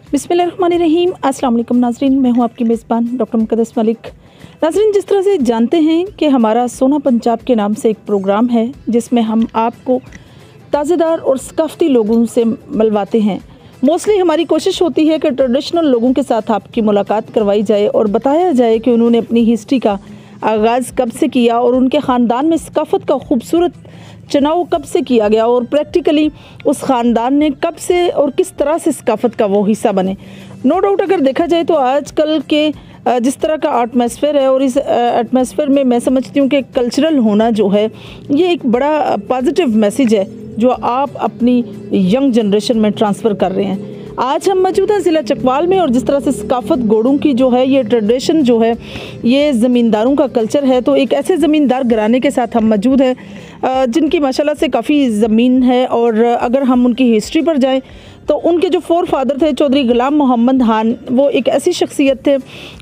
बिस्मिल्लाहिर्रहमानिर्रहीम। अस्सलाम वालेकुम नाज़रीन, मैं हूं आपकी मेज़बान डॉक्टर मुक़द्दस मलिक। नाज़रीन, जिस तरह से जानते हैं कि हमारा सोना पंजाब के नाम से एक प्रोग्राम है जिसमें हम आपको ताज़ेदार और सकाफ़ती लोगों से मिलवाते हैं। मोस्टली हमारी कोशिश होती है कि ट्रेडिशनल लोगों के साथ आपकी मुलाकात करवाई जाए और बताया जाए कि उन्होंने अपनी हिस्ट्री का आगाज़ कब से किया और उनके ख़ानदान में सकाफ़त का खूबसूरत चुनाव कब से किया गया और प्रैक्टिकली उस ख़ानदान ने कब से और किस तरह से सकाफ़त का वो हिस्सा बने। नो डाउट अगर देखा जाए तो आजकल के जिस तरह का एटमॉस्फेयर है और इस एटमॉस्फेयर में मैं समझती हूँ कि कल्चरल होना जो है ये एक बड़ा पॉजिटिव मैसेज है जो आप अपनी यंग जनरेशन में ट्रांसफ़र कर रहे हैं। आज हम मौजूद हैं ज़िला चकवाल में और जिस तरह से सकाफ़त गोड़ों की जो है ये ट्रेडिशन जो है ये ज़मींदारों का कल्चर है, तो एक ऐसे ज़मींदार घराने के साथ हम मौजूद हैं जिनकी माशाल्लाह से काफ़ी ज़मीन है। और अगर हम उनकी हिस्ट्री पर जाएं तो उनके जो फोर फादर थे चौधरी गुलाम मोहम्मद खान, वो एक ऐसी शख्सियत थे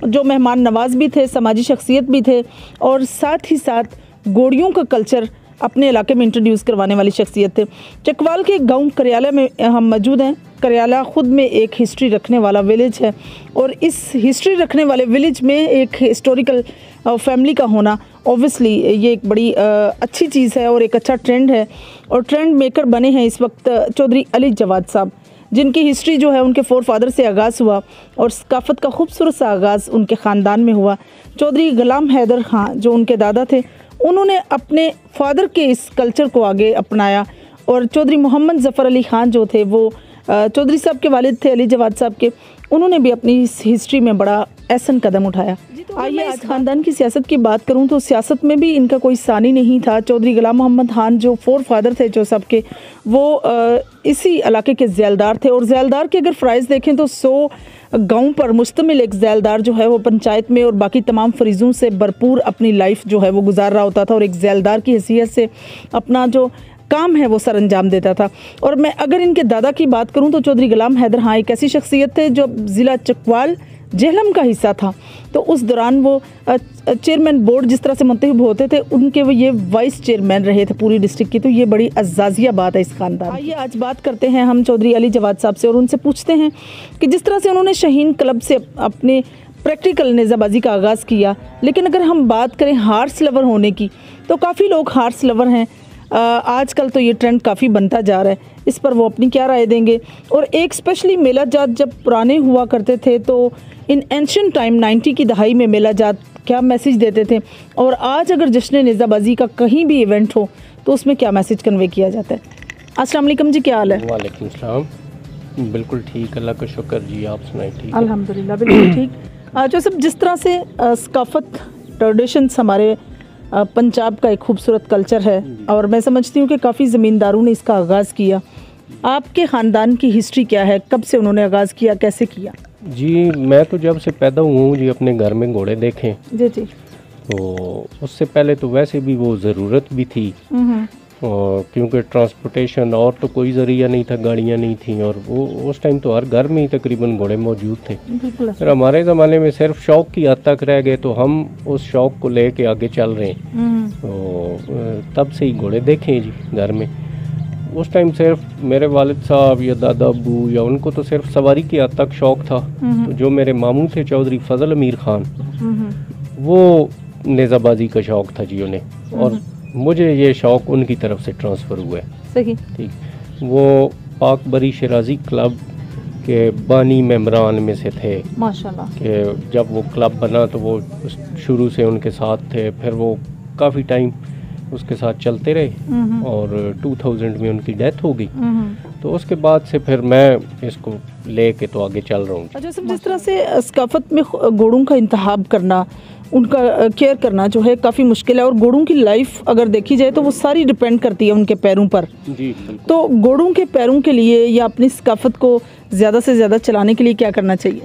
जो मेहमान नवाज भी थे, समाजी शख्सियत भी थे और साथ ही साथ गोड़ियों का कल्चर अपने इलाके में इंट्रोड्यूस करवाने वाली शख्सियत थे। चकवाल के गांव करियाला में हम मौजूद हैं। करियाला ख़ुद में एक हिस्ट्री रखने वाला विलेज है और इस हिस्ट्री रखने वाले विलेज में एक हिस्टोरिकल फैमिली का होना ऑब्वियसली ये एक बड़ी अच्छी चीज़ है और एक अच्छा ट्रेंड है। और ट्रेंड मेकर बने हैं इस वक्त चौधरी अली जवाद साहब, जिनकी हिस्ट्री जो है उनके फोर फादर से आगाज़ हुआ और सकाफ़त का खूबसूरत सा आगाज़ उनके ख़ानदान में हुआ। चौधरी गुलाम हैदर खान जो उनके दादा थे, उन्होंने अपने फादर के इस कल्चर को आगे अपनाया और चौधरी मोहम्मद ज़फ़र अली ख़ान जो थे वो चौधरी साहब के वालिद थे अली जवाद साहब के, उन्होंने भी अपनी इस हिस्ट्री में बड़ा ऐसन कदम उठाया। आइए आज ख़ानदान की सियासत की बात करूं तो सियासत में भी इनका कोई सानी नहीं था। चौधरी गुलाम मोहम्मद खान जो फोर फादर थे जो सबके, वो इसी इलाके के ज़ैलदार थे और ज़ैलदार के अगर फ़राइज़ देखें तो 100 गाँव पर मुश्तमिल एक ज़ैलदार जो है वो पंचायत में और बाकी तमाम फरीज़ों से भरपूर अपनी लाइफ जो है वो गुजार रहा होता था और एक ज़ैलदार की हैसियत से अपना जो काम है वो सर अंजाम देता था। और मैं अगर इनके दादा की बात करूं तो चौधरी गुलाम हैदर खान एक ऐसी शख्सियत थे जो ज़िला चकवाल जेहलम का हिस्सा था, तो उस दौरान वो चेयरमैन बोर्ड जिस तरह से मुंतखब होते थे उनके वो ये वाइस चेयरमैन रहे थे पूरी डिस्ट्रिक्ट की, तो ये बड़ी अज़ाज़िया बात है इस ख़ानदान। आइए आज बात करते हैं हम चौधरी अली जवाद साहब से और उनसे पूछते हैं कि जिस तरह से उन्होंने शाहीन क्लब से अपने प्रैक्टिकल नेज़ाबाजी का आगाज़ किया, लेकिन अगर हम बात करें हार्स लवर होने की तो काफ़ी लोग हार्स लवर हैं। आजकल तो ये ट्रेंड काफ़ी बनता जा रहा है, इस पर वो अपनी क्या राय देंगे। और एक स्पेशली मेला जात जब पुराने हुआ करते थे तो इन एंशिएंट टाइम 90 की दहाई में मेला जात क्या मैसेज देते थे और आज अगर जश्न नेज़ाबाजी का कहीं भी इवेंट हो तो उसमें क्या मैसेज कन्वे किया जाता है। अस्सलाम वालेकुम जी, क्या हाल है? वालेकुम सलाम, बिल्कुल ठीक, अल्लाह का शुक्र जी, आप सुनाए? ठीक, अल्हम्दुलिल्लाह बिल्कुल ठीक। जो सब जिस तरह से सकाफ़त ट्रेडिशंस हमारे पंजाब का एक खूबसूरत कल्चर है और मैं समझती हूँ कि काफ़ी ज़मींदारों ने इसका आगाज़ किया। आपके ख़ानदान की हिस्ट्री क्या है, कब से उन्होंने आगाज़ किया, कैसे किया? जी, मैं तो जब से पैदा हुआ हूँ जी अपने घर में घोड़े देखें जी जी, तो उससे पहले तो वैसे भी वो ज़रूरत भी थी और क्योंकि ट्रांसपोर्टेशन और तो कोई ज़रिया नहीं था, गाड़ियाँ नहीं थी और वो उस टाइम तो हर घर में ही तकरीबन घोड़े मौजूद थे। फिर हमारे ज़माने में सिर्फ शौक़ की हद तक रह गए तो हम उस शौक़ को लेके आगे चल रहे हैं। तो तब से ही घोड़े देखे जी घर में। उस टाइम सिर्फ मेरे वालिद साहब या दादा अब्बू या उनको तो सिर्फ सवारी की हद तक शौक़ था। तो जो मेरे मामू थे चौधरी फजल अमीर खान, वो नेज़ाबाजी का शौक़ था जी उन्हें और मुझे ये शौक़ उनकी तरफ से ट्रांसफ़र हुआ है। सही, ठीक। वो पाक बरी शराजी क्लब के बानी मेंबरान में से थे माशाल्लाह। कि जब वो क्लब बना तो वो शुरू से उनके साथ थे, फिर वो काफ़ी टाइम उसके साथ चलते रहे और 2000 में उनकी डेथ हो गई। तो उसके बाद से फिर मैं इसको लेके तो आगे चल रहा हूँ। अच्छा, सब जिस तरह से सकाफ़त में घोड़ों का इंतखाब करना, उनका केयर करना जो है काफ़ी मुश्किल है और घोड़ों की लाइफ अगर देखी जाए तो वो सारी डिपेंड करती है उनके पैरों पर जी। तो घोड़ों के पैरों के लिए या अपनी सकाफ़त को ज़्यादा से ज़्यादा चलाने के लिए क्या करना चाहिए?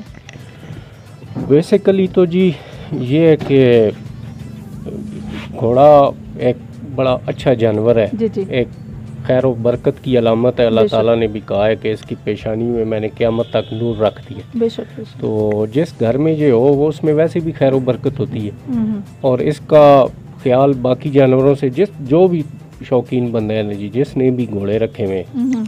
बेसिकली तो जी ये है कि घोड़ा एक बड़ा अच्छा जानवर है। जी जी, एक खैर व बरकत की अलामत है। अल्लाह ताला ने भी कहा है कि इसकी पेशानी में मैंने क़यामत तक नूर रख दिया। बेशक बेशक। तो जिस घर में ये हो वो उसमें वैसे भी खैर व बरकत होती है और इसका ख्याल बाकी जानवरों से जो भी शौकीन बंदे हैं जी, जिसने भी घोड़े रखे हुए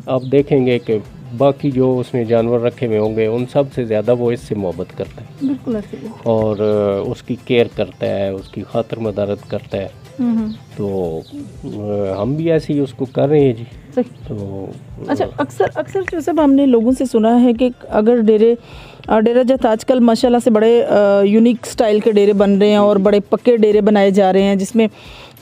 आप देखेंगे कि बाकी जो उसने जानवर रखे हुए होंगे उन सब से ज़्यादा वो इससे मोहब्बत करता है। बिल्कुल ऐसे ही। और उसकी केयर करता है, उसकी खातिर मदारत करता है। तो हम भी ऐसे ही उसको कर रहे हैं जी। सही। तो अच्छा, अक्सर जो सब हमने लोगों से सुना है कि अगर डेरा जत आजकल माशाल्लाह से बड़े यूनिक स्टाइल के डेरे बन रहे हैं और बड़े पक्के डेरे बनाए जा रहे हैं, जिसमें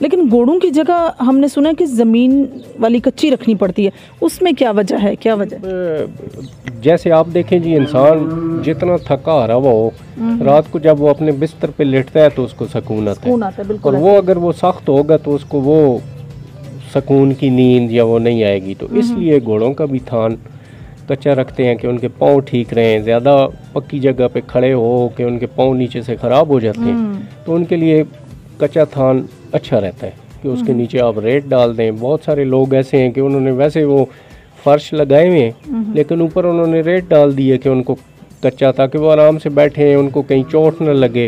लेकिन घोड़ों की जगह हमने सुना है कि ज़मीन वाली कच्ची रखनी पड़ती है। उसमें क्या वजह है, क्या वजह? जैसे आप देखें जी, इंसान जितना थका हारा हुआ हो, रात को जब वो अपने बिस्तर पे लेटता है तो उसको सुकून आता है। और वो अगर वो सख्त होगा तो उसको वो सुकून की नींद या वो नहीं आएगी। तो इसलिए घोड़ों का भी थान कच्चा रखते हैं कि उनके पाँव ठीक रहें। ज़्यादा पक्की जगह पे खड़े हो कि उनके पाँव नीचे से ख़राब हो जाते हैं, तो उनके लिए कच्चा थान अच्छा रहता है कि उसके नीचे आप रेत डाल दें। बहुत सारे लोग ऐसे हैं कि उन्होंने वैसे वो फर्श लगाए हुए हैं लेकिन ऊपर उन्होंने रेत डाल दी है कि उनको कच्चा, ताकि वो आराम से बैठे हैं, उनको कहीं चोट न लगे।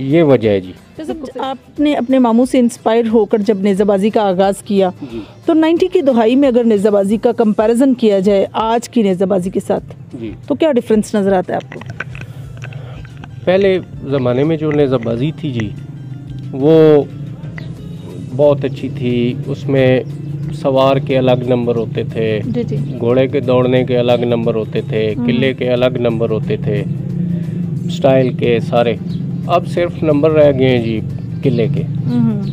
ये वजह है जी। जैसे आपने अपने मामू से इंस्पायर होकर जब नेज़ाबाजी का आगाज़ किया, तो 90 की दहाई में अगर नेज़ाबाजी का कंपैरिजन किया जाए आज की नेज़ाबाजी के साथ जी, तो क्या डिफरेंस नज़र आता है आपको? पहले ज़माने में जो नेज़ाबाजी थी जी, वो बहुत अच्छी थी। उसमें सवार के अलग नंबर होते थे, जी। घोड़े के दौड़ने के अलग नंबर होते थे, किले के अलग नंबर होते थे, स्टाइल के सारे। अब सिर्फ नंबर रह गए हैं जी किले के।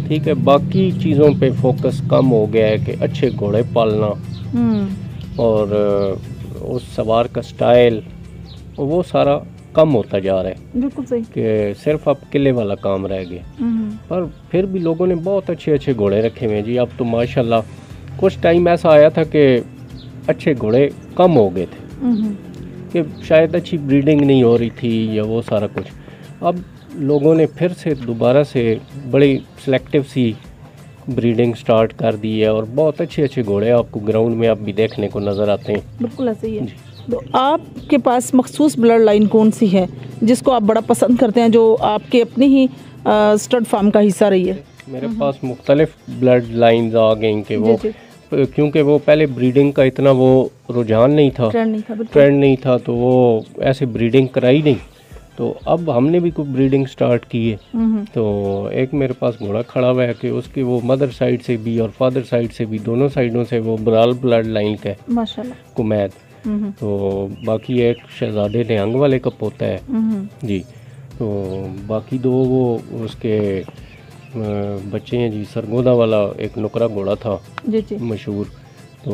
ठीक है, बाकी चीज़ों पे फोकस कम हो गया है कि अच्छे घोड़े पालना और उस सवार का स्टाइल, वो सारा कम होता जा रहा है। बिल्कुल सही। कि सिर्फ अब किले वाला काम रह गया। पर फिर भी लोगों ने बहुत अच्छे अच्छे घोड़े रखे हुए हैं जी। अब तो माशाल्लाह कुछ टाइम ऐसा आया था कि अच्छे घोड़े कम हो गए थे कि शायद अच्छी ब्रीडिंग नहीं हो रही थी या वो सारा कुछ। अब लोगों ने फिर से दोबारा से बड़ी सिलेक्टिव सी ब्रीडिंग स्टार्ट कर दी है और बहुत अच्छे अच्छे घोड़े आपको ग्राउंड में अब भी देखने को नज़र आते हैं। बिल्कुल ऐसे ही है। तो आपके पास मखसूस ब्लड लाइन कौन सी है जिसको आप बड़ा पसंद करते हैं, जो आपके अपनी ही स्टड फार्म का हिस्सा रही है? मेरे पास मुख्तलिफ ब्लड लाइन्स आ गई कि वो क्योंकि वो पहले ब्रीडिंग का इतना वो रुझान नहीं था, ट्रेंड नहीं था, तो वो ऐसे ब्रीडिंग कराई नहीं। तो अब हमने भी कुछ ब्रीडिंग स्टार्ट की है। तो एक मेरे पास घोड़ा खड़ा हुआ है कि उसकी वो मदर साइड से भी और फादर साइड से भी, दोनों साइडों से वो बराल ब्लड लाइन का है माशाल्लाह, कुमैद। तो बाकी एक शहजादे निहंग वाले का पोता है जी। तो बाकी दो वो उसके बच्चे हैं जी। सरगोदा वाला एक नुकरा घोड़ा था जी मशहूर, तो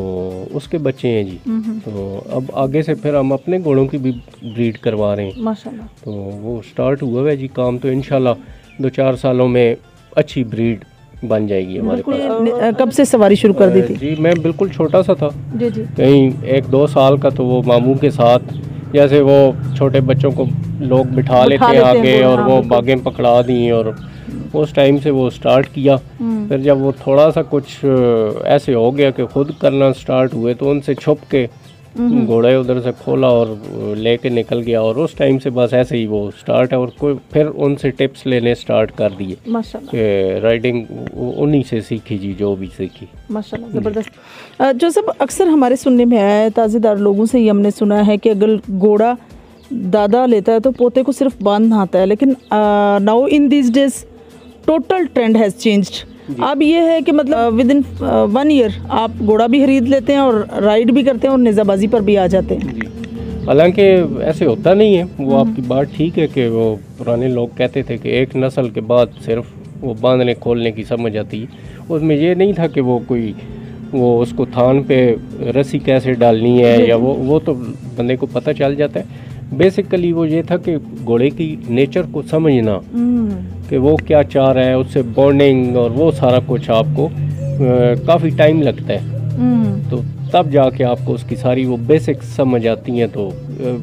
उसके बच्चे हैं जी। तो अब आगे से फिर हम अपने घोड़ों की भी ब्रीड करवा रहे हैं माशाल्लाह। तो वो स्टार्ट हुआ है जी काम। तो इंशाल्लाह 2-4 सालों में अच्छी ब्रीड बन जाएगी हमारे पास। कब से सवारी शुरू कर दी थी? जी मैं बिल्कुल छोटा सा था जी। कहीं 1-2 साल का। तो वो मामू के साथ जैसे वो छोटे बच्चों को लोग बिठा लेते हैं आगे और वो बागें पकड़ा दी, और उस टाइम से वो स्टार्ट किया। फिर जब वो थोड़ा सा कुछ ऐसे हो गया कि खुद करना स्टार्ट हुए, तो उनसे छुप के घोड़े उधर से खोला और लेके निकल गया। और उस टाइम से बस ऐसे ही वो स्टार्ट है। और कोई फिर उनसे टिप्स लेने स्टार्ट कर दिए कि राइडिंग उन्हीं से सीखी जी, जो भी सीखी। माशाल्लाह, ज़बरदस्त। जो सब अक्सर हमारे सुनने में आया है, ताज़ेदार लोगों से ही हमने सुना है कि अगर घोड़ा दादा लेता है तो पोते को सिर्फ बांधना आता है, लेकिन now in this days total trend has changed. अब ये है कि मतलब विद इन 1 ईयर आप घोड़ा भी खरीद लेते हैं और राइड भी करते हैं और नेज़ाबाजी पर भी आ जाते हैं। हालांकि ऐसे होता नहीं है। वो आपकी बात ठीक है कि वो पुराने लोग कहते थे कि एक नस्ल के बाद सिर्फ वो बांधने खोलने की समझ आती है। उसमें ये नहीं था कि वो कोई वो उसको थान पे रस्सी कैसे डालनी है या वो तो बंदे को पता चल जाता है। बेसिकली वो ये था कि घोड़े की नेचर को समझना कि वो क्या चाह रहा है, उससे बॉन्डिंग और वो सारा कुछ आपको काफ़ी टाइम लगता है। तो तब जाके आपको उसकी सारी वो बेसिक्स समझ आती हैं। तो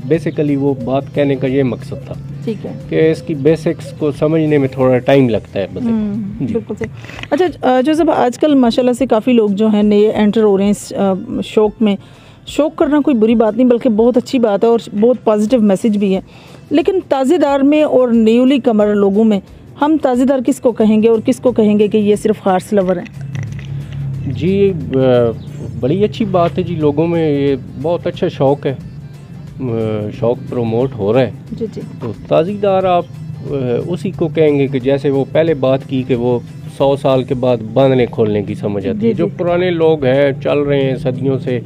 बेसिकली वो बात कहने का ये मकसद था, ठीक है, कि इसकी बेसिक्स को समझने में थोड़ा टाइम लगता है बंदे। बिल्कुल सही। अच्छा, जो सब आजकल माशाल्लाह से काफ़ी लोग जो हैं नए एंटर हो रहे हैं इस शौक़ में। शौक़ करना कोई बुरी बात नहीं, बल्कि बहुत अच्छी बात है और बहुत पॉजिटिव मैसेज भी है। लेकिन ताज़ेदार में और न्यूली कमर लोगों में हम ताज़ेदार किसको कहेंगे और किसको कहेंगे कि ये सिर्फ हार्स लवर हैं? जी बड़ी अच्छी बात है जी, लोगों में ये बहुत अच्छा शौक़ है, शौक़ प्रमोट हो रहा है जी जी। तो ताज़ीदार आप उसी को कहेंगे कि जैसे वो पहले बात की कि वो 100 साल के बाद बांधने खोलने की समझ आती है। जो पुराने लोग हैं, चल रहे हैं सदियों से,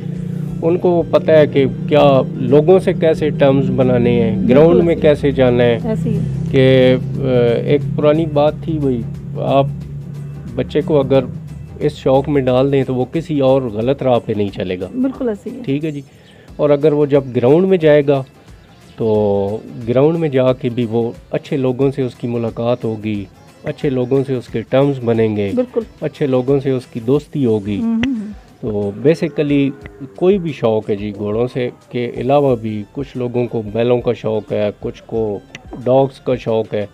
उनको पता है कि क्या लोगों से कैसे टर्म्स बनाने हैं, ग्राउंड में कैसे जाना है। कि एक पुरानी बात थी भाई, आप बच्चे को अगर इस शौक़ में डाल दें तो वो किसी और गलत राह पे नहीं चलेगा। बिल्कुल ऐसी है। ठीक है जी। और अगर वो जब ग्राउंड में जाएगा तो ग्राउंड में जाके भी वो अच्छे लोगों से उसकी मुलाकात होगी, अच्छे लोगों से उसके टर्म्स बनेंगे, अच्छे लोगों से उसकी दोस्ती होगी। तो बेसिकली कोई भी शौक़ है जी, घोड़ों से के अलावा भी कुछ लोगों को बैलों का शौक़ है, कुछ को डॉग्स का शौक़ है।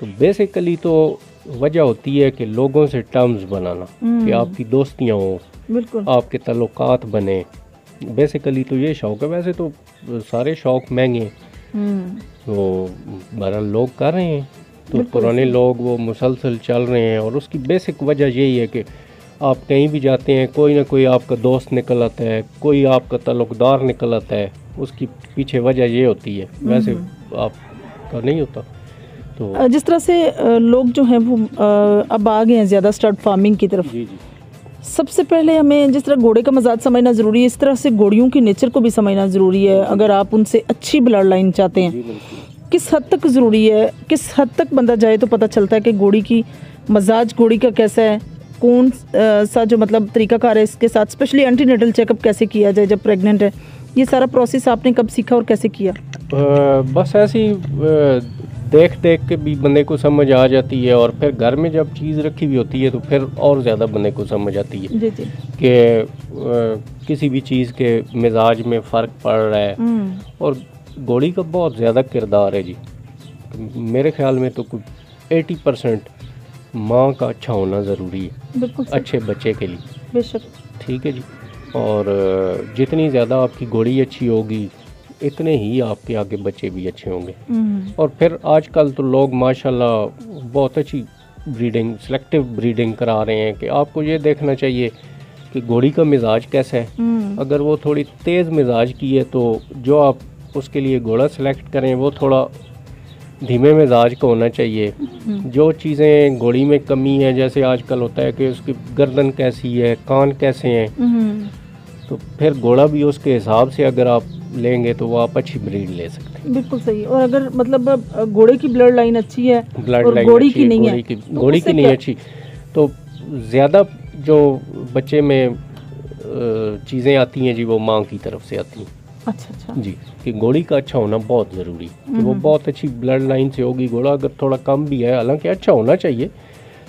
तो बेसिकली तो वजह होती है कि लोगों से टर्म्स बनाना, कि आपकी दोस्तियाँ हो, आपके ताल्लुकात बने। बेसिकली तो ये शौक़ है। वैसे तो सारे शौक़ महंगे तो बहरहाल लोग कर रहे हैं, तो पुराने लोग वो मुसलसल चल रहे हैं। और उसकी बेसिक वजह यही है कि आप कहीं भी जाते हैं, कोई ना कोई आपका दोस्त निकल आता है, कोई आपका ताल्लुकदार निकल आता है, उसकी पीछे वजह ये होती है। वैसे आपका नहीं होता। तो जिस तरह से लोग जो हैं वो अब आ गए हैं ज़्यादा स्टड फार्मिंग की तरफ। जी जी। सबसे पहले हमें जिस तरह घोड़े का मजाज समझना ज़रूरी है, इस तरह से घोड़ियों की नेचर को भी समझना ज़रूरी है। अगर आप उनसे अच्छी ब्लड लाइन चाहते हैं, किस हद तक ज़रूरी है, किस हद तक बंदा जाए तो पता चलता है कि घोड़ी की मजाज घोड़ी का कैसा है, कौन सा जो मतलब तरीकाकार है इसके साथ, स्पेशली एंटीनेटल चेकअप कैसे किया जाए जब प्रेग्नेंट है, ये सारा प्रोसेस आपने कब सीखा और कैसे किया? बस ऐसी देख देख के भी बंदे को समझ आ जाती है, और फिर घर में जब चीज़ रखी हुई होती है तो फिर और ज़्यादा बंदे को समझ आती है जी जी। कि किसी भी चीज़ के मिजाज में फ़र्क पड़ रहा है। और घोड़ी का बहुत ज़्यादा किरदार है जी, मेरे ख्याल में तो कुछ 80% माँ का अच्छा होना ज़रूरी है अच्छे बच्चे के लिए। बेशक। ठीक है जी। और जितनी ज़्यादा आपकी घोड़ी अच्छी होगी इतने ही आपके आगे बच्चे भी अच्छे होंगे। और फिर आजकल तो लोग माशाल्लाह बहुत अच्छी ब्रीडिंग, सेलेक्टिव ब्रीडिंग करा रहे हैं कि आपको ये देखना चाहिए कि घोड़ी का मिजाज कैसा है। अगर वो थोड़ी तेज़ मिजाज की है तो जो आप उसके लिए घोड़ा सेलेक्ट करें वो थोड़ा धीमे मिजाज का होना चाहिए। जो चीज़ें घोड़ी में कमी है, जैसे आजकल होता है कि उसकी गर्दन कैसी है, कान कैसे हैं, तो फिर घोड़ा भी उसके हिसाब से अगर आप लेंगे तो वो आप अच्छी ब्रीड ले सकते हैं। बिल्कुल सही। और अगर मतलब घोड़े की ब्लड लाइन अच्छी है, ब्लड लाइन घोड़ी की नहीं है, घोड़ी की नहीं अच्छी, तो ज़्यादा जो बच्चे में चीज़ें आती हैं जी वो माँ की तरफ से आती हैं। अच्छा जी, कि घोड़ी का अच्छा होना बहुत ज़रूरी है। कि वो बहुत अच्छी ब्लड लाइन से होगी। घोड़ा अगर थोड़ा कम भी है, हालांकि अच्छा होना चाहिए,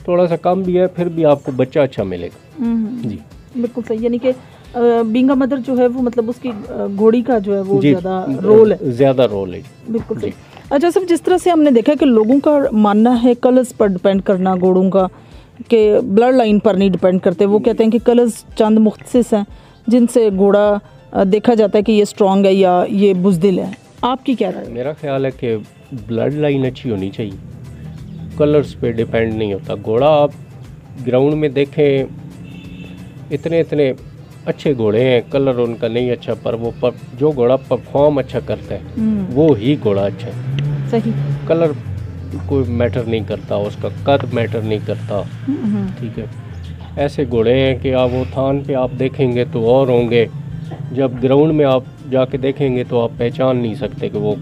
थोड़ा सा कम भी है फिर भी आपको बच्चा अच्छा मिलेगा। जी बिल्कुल सही। यानी कि बीइंग अ मदर जो है वो मतलब उसकी घोड़ी का जो है वो ज़्यादा रोल है। ज़्यादा रोल है। बिल्कुल सही। अच्छा सब, जिस तरह से हमने देखा कि लोगों का मानना है कलर्स पर डिपेंड करना घोड़ों का, कि ब्लड लाइन पर नहीं डिपेंड करते। वो कहते हैं कि कलर्स चंद मुख्तसिस हैं जिनसे घोड़ा देखा जाता है कि ये स्ट्रॉन्ग है या ये बुज़दिल है। आपकी क्या राय? मेरा ख्याल है कि ब्लड लाइन अच्छी होनी चाहिए, कलर्स पे डिपेंड नहीं होता। घोड़ा आप ग्राउंड में देखें, इतने इतने अच्छे घोड़े हैं, कलर उनका नहीं अच्छा, पर वो जो घोड़ा परफॉर्म अच्छा करता है वो ही घोड़ा अच्छा है। सही। कलर कोई मैटर नहीं करता, उसका कद मैटर नहीं करता। ठीक है। ऐसे घोड़े हैं कि आप वो थान पे आप देखेंगे तो और होंगे, जब ग्राउंड में आप जाके देखेंगे तो आप पहचान नहीं सकते कि वो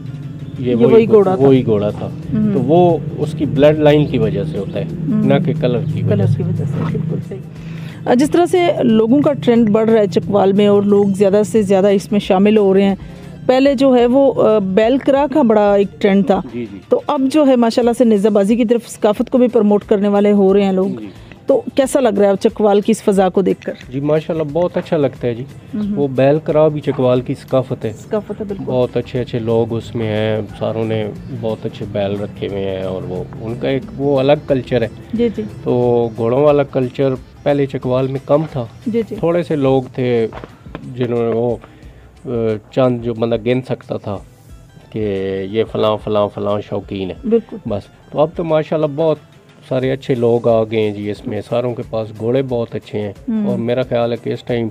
ये वही घोड़ा था। तो वो उसकी ब्लड लाइन की वजह से होता है, ना कि कलर की वजह से। बिल्कुल सही। जिस तरह से लोगों का ट्रेंड बढ़ रहा है चकवाल में और लोग ज़्यादा से ज़्यादा इसमें शामिल हो रहे हैं, पहले जो है वो बैल करा का बड़ा एक ट्रेंड था। जी जी। तो अब जो है माशाल्लाह से निज़ाबाजी की तरफ सकाफत को भी प्रमोट करने वाले हो रहे हैं लोग। तो कैसा लग रहा है चकवाल की इस फ़ज़ा को देखकर? जी माशाल्लाह बहुत अच्छा लगता है जी। वो बैल करा भी चकवाल की सकाफत है। बिल्कुल। बहुत अच्छे अच्छे लोग उसमें हैं, सारों ने बहुत अच्छे बैल रखे हुए हैं और वो उनका एक वो अलग कल्चर है। जी जी। तो घोड़ों वाला कल्चर पहले चकवाल में कम था। जी जी। थोड़े से लोग थे जिन्होंने वो चंद जो बंदा गिन सकता था कि ये फ़लाँ फ़लाँ फ़लाँ शौकीन है। बिल्कुल। बस। तो अब तो माशाल्लाह बहुत सारे अच्छे लोग आ गए हैं जी इसमें, सारों के पास घोड़े बहुत अच्छे हैं। और मेरा ख्याल है कि इस टाइम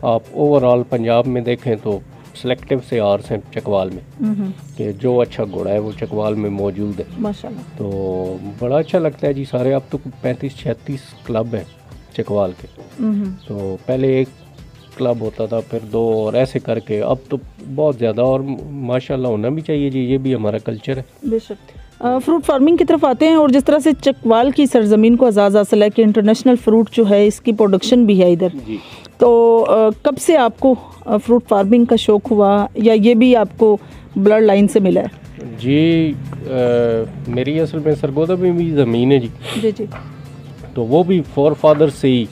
आप ओवरऑल पंजाब में देखें तो सेलेक्टिव से आर्स हैं चकवाल में कि जो अच्छा घोड़ा है वो चकवाल में मौजूद है माशाल्लाह। तो बड़ा अच्छा लगता है जी। सारे अब तो 35-36 क्लब हैं चकवाल के। तो पहले एक क्लब होता था, फिर 2 और ऐसे करके अब तो बहुत ज़्यादा, और माशाल्लाह होना भी चाहिए जी, ये भी हमारा कल्चर है। बेशक। फ्रूट फार्मिंग की तरफ आते हैं, और जिस तरह से चकवाल की सरजमीन को एजाज़ हासिल है कि इंटरनेशनल फ्रूट जो है इसकी प्रोडक्शन भी है इधर जी। तो कब से आपको फ्रूट फार्मिंग का शौक़ हुआ, या ये भी आपको ब्लड लाइन से मिला है? जी मेरी असल में सरगोदा में भी ज़मीन है जी। जी जी। तो वो भी फोर फादर से ही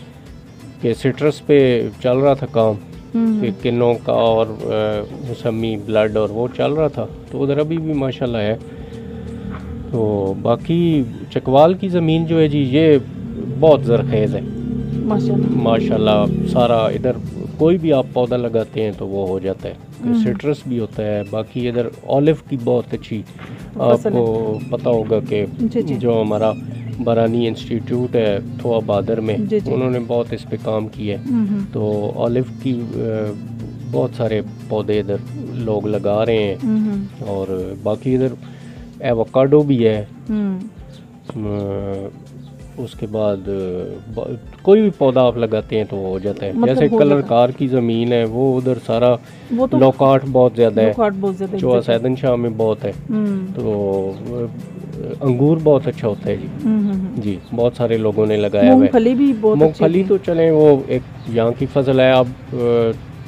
कि सिट्रस पे चल रहा था काम, कि किन्नों का और मौसमी ब्लड और वो चल रहा था, तो उधर अभी भी माशाल्लाह है। तो बाकी चकवाल की ज़मीन जो है जी ये बहुत ज़रखेज़ है माशाल्लाह। सारा इधर कोई भी आप पौधा लगाते हैं तो वो हो जाता है, सिट्रस भी होता है। बाकी इधर ऑलिव की बहुत अच्छी, आपको पता होगा कि जो हमारा बरानी इंस्टीट्यूट है थोआ बादर में, उन्होंने बहुत इस पे काम किया है। तो ऑलिव की बहुत सारे पौधे इधर लोग लगा रहे हैं। और बाकी इधर एवोकाडो भी है। उसके बाद कोई भी पौधा आप लगाते हैं तो हो जाता है। मतलब जैसे कलर कार की ज़मीन है वो उधर सारा तो लोकाट बहुत ज़्यादा है, जो सैदन शाह में बहुत है। तो अंगूर बहुत अच्छा होता है जी। जी बहुत सारे लोगों ने लगाया हुआ है। मूंगफली भी बहुत, मूंगफली तो चलें वो एक यहाँ की फसल है। अब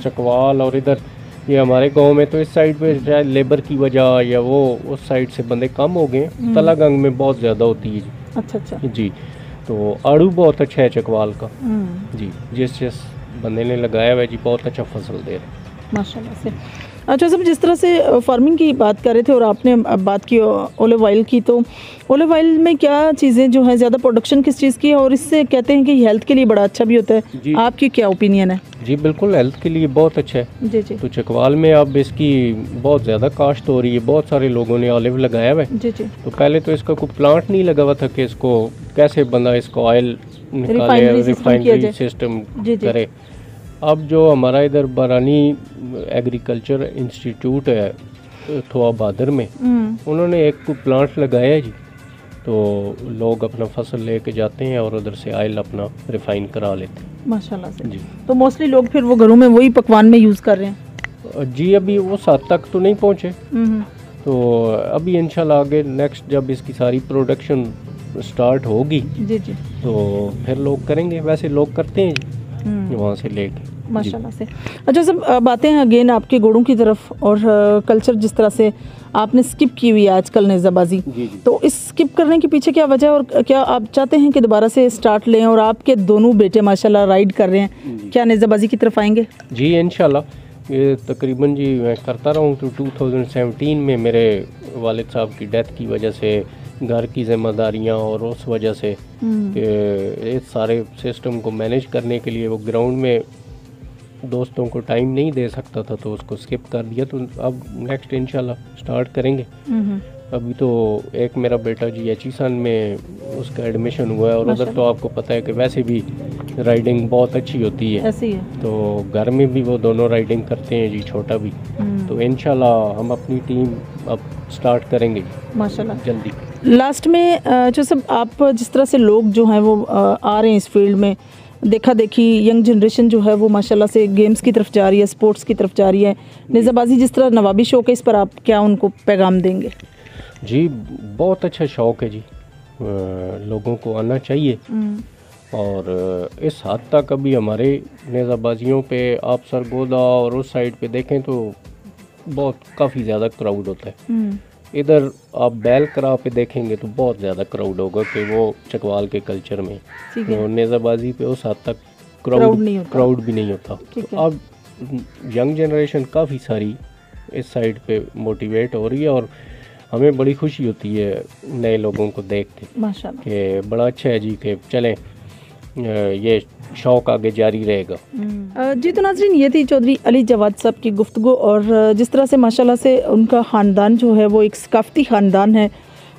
चकवाल और इधर ये हमारे गांव में तो इस साइड पे शायद लेबर की वजह या वो उस साइड से बंदे कम हो गए, तलागंग में बहुत ज़्यादा होती है जी। अच्छा जी। तो आड़ू बहुत अच्छा है चकवाल का जी, जिस बंदे ने लगाया हुआ है जी बहुत अच्छा फसल दे रहा है माशाल्लाह से। अच्छा सब जिस तरह से फार्मिंग की बात कर रहे थे और आपने बात की ओलिव ऑयल की, तो ओलिव ऑयल में क्या चीज़ें जो हैं ज़्यादा प्रोडक्शन किस चीज़ की है, और इससे कहते हैं कि हेल्थ के लिए बड़ा अच्छा भी होता है, आपकी क्या ओपिनियन है? जी बिल्कुल हेल्थ के लिए बहुत अच्छा है जी जी। तो चकवाल में अब इसकी बहुत ज़्यादा काश्त हो रही है, बहुत सारे लोगों ने ऑलिव लगाया हुआ है। जी जी। तो पहले तो इसका कोई प्लांट नहीं लगा हुआ था कि इसको कैसे बंदा इसको ऑयल निकाले, रिफाइनरी सिस्टम करे। अब जो हमारा इधर बरानी एग्रीकल्चर इंस्टीट्यूट है थोआ बादर में, उन्होंने एक प्लांट लगाया है जी। तो लोग अपना फसल लेके जाते हैं और उधर से ऑयल अपना रिफाइन करा लेते हैं माशाल्लाह से जी। तो मोस्टली लोग फिर वो घरों में वही पकवान में यूज़ कर रहे हैं जी। अभी वो साथ तक तो नहीं पहुँचे, तो अभी इंशाल्लाह आगे नेक्स्ट जब इसकी सारी प्रोडक्शन स्टार्ट होगी जी जी तो फिर लोग करेंगे। वैसे लोग करते हैं जी वहाँ से लेके माशाल्लाह से। अच्छा सब बातें हैं अगेन आपके घोड़ों की तरफ, और कल्चर जिस तरह से आपने स्किप की हुई है आजकल नेज़ाबाजी, तो इस स्किप करने के पीछे क्या वजह, और क्या आप चाहते हैं कि दोबारा से स्टार्ट लें? और आपके दोनों बेटे माशाल्लाह राइड कर रहे हैं, क्या नेज़ाबाजी की तरफ आएंगे? जी इंशाल्लाह। ये तकरीबन जी मैं करता रहा हूँ तो 2017 में मेरे वालिद साहब की डेथ की वजह से घर की जिम्मेदारियाँ और उस वजह से इस सारे सिस्टम को मैनेज करने के लिए वो ग्राउंड में दोस्तों को टाइम नहीं दे सकता था, तो उसको स्किप कर दिया। तो अब नेक्स्ट इंशाल्लाह स्टार्ट करेंगे। अभी तो एक मेरा बेटा जी एचईसन में उसका एडमिशन हुआ है, और उधर तो आपको पता है कि वैसे भी राइडिंग बहुत अच्छी होती है, ऐसी है। तो घर में भी वो दोनों राइडिंग करते हैं जी, छोटा भी। तो इंशाल्लाह हम अपनी टीम अब स्टार्ट करेंगे माशाल्लाह जल्दी। लास्ट में जो सब आप जिस तरह से लोग जो हैं वो आ रहे हैं इस फील्ड में, देखा देखी यंग जनरेशन जो है वो माशाल्लाह से गेम्स की तरफ जा रही है, स्पोर्ट्स की तरफ जा रही है, नेज़ाबाजी जिस तरह नवाबी शौक़ है, इस पर आप क्या उनको पैगाम देंगे? जी बहुत अच्छा शौक़ है जी, लोगों को आना चाहिए। और इस हद तक अभी हमारे नेज़ाबाजियों पे आप सरगोदा और उस साइड पे देखें तो बहुत काफ़ी ज़्यादा क्राउड होता है। इधर आप बैल करा पे देखेंगे तो बहुत ज़्यादा क्राउड होगा कि वो चकवाल के कल्चर में, तो नेज़ाबाजी पे उस हद तक क्राउड भी नहीं होता। तो अब यंग जनरेशन काफ़ी सारी इस साइड पे मोटिवेट हो रही है, और हमें बड़ी खुशी होती है नए लोगों को देख के माशाल्लाह कि बड़ा अच्छा है जी कि चलें ये शौक़ आगे जारी रहेगा। जी तो नाज़रीन, ये थी चौधरी अली जवाद साहब की गुफ्तगू, और जिस तरह से माशाल्लाह से उनका ख़ानदान जो है वो एक सकाफ़ती ख़ानदान है,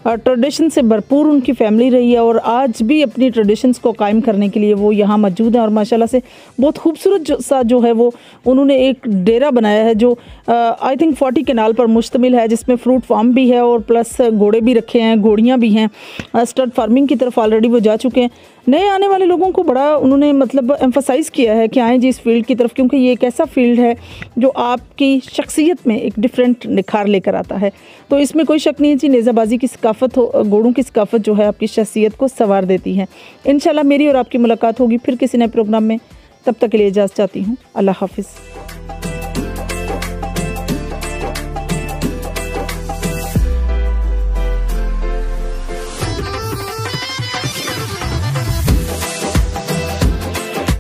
ट्रेडिशन से भरपूर उनकी फैमिली रही है और आज भी अपनी ट्रेडिशंस को कायम करने के लिए वो यहाँ मौजूद हैं। और माशाल्लाह से बहुत खूबसूरत सा जो है वो उन्होंने एक डेरा बनाया है जो आई थिंक 40 कनाल पर मुश्तमिल है, जिसमें फ्रूट फार्म भी है और प्लस घोड़े भी रखे हैं, घोड़ियाँ भी हैं। स्टड फार्मिंग की तरफ ऑलरेडी वो जा चुके हैं। नए आने वाले लोगों को बड़ा उन्होंने मतलब एम्फसाइज़ किया है कि आएँ जी इस फील्ड की तरफ, क्योंकि ये एक ऐसा फील्ड है जो आपकी शख्सियत में एक डिफरेंट निखार लेकर आता है। तो इसमें कोई शक नहीं है जी, नेज़ाबाजी की सकाफ़त हो, घोड़ों की सकाफ़त जो है आपकी शख्सियत को संवार देती है। इंशाल्लाह मेरी और आपकी मुलाकात होगी फिर किसी नए प्रोग्राम में। तब तक के लिए इजाज़त चाहती हूँ। अल्लाह हाफ़िज़।